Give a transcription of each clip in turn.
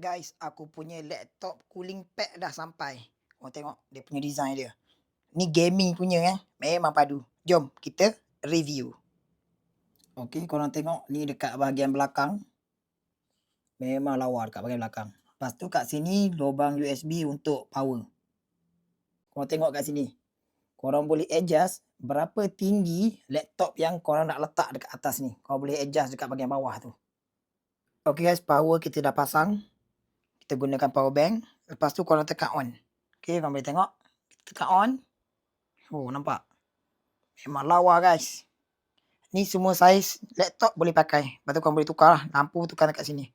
Guys, aku punya laptop cooling pad dah sampai. Korang tengok dia punya design dia. Ni gaming punya memang padu. Jom kita review. Okey, korang tengok ni dekat bahagian belakang. Memang lawa dekat bahagian belakang. Lepas tu kat sini lubang USB untuk power. Korang tengok kat sini. Korang boleh adjust berapa tinggi laptop yang korang nak letak dekat atas ni. Korang boleh adjust dekat bahagian bawah tu. Okey guys, power kita dah pasang. Kita gunakan power bank. Lepas tu korang tekan on. Okey, korang boleh tengok. Tekan on. Oh, nampak? Memang lawa guys. Ni semua saiz laptop boleh pakai. Lepas tu korang boleh tukar lah. Lampu tukar dekat sini.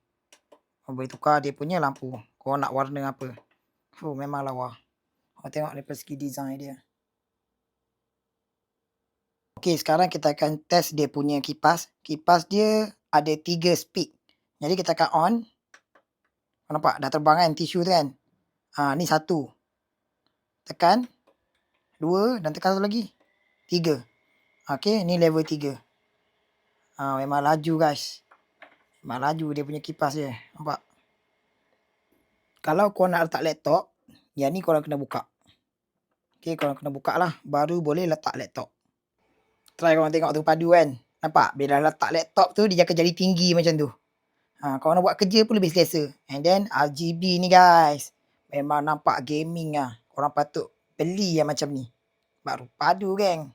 Korang boleh tukar dia punya lampu. Korang nak warna apa. Oh, memang lawa. Korang tengok daripada segi design dia. Okey, sekarang kita akan test dia punya kipas. Kipas dia ada 3 speed. Jadi kita akan on. Korang nampak dah terbang kan tisu tu kan. Ni 1. Tekan 2 dan tekan satu lagi 3. Okey, ni level 3. Memang laju guys. Memang laju dia punya kipas dia. Nampak? Kalau korang nak letak laptop, yang ni korang kena buka. Okey, korang kena buka lah. Baru boleh letak laptop. Try korang tengok tu padu kan. Nampak? Bila letak laptop tu, dia akan jadi tinggi macam tu. Korang nak buat kerja pun lebih selesa. And then RGB ni guys. Memang nampak gaming lah. Korang patut beli yang macam ni. Baru padu geng.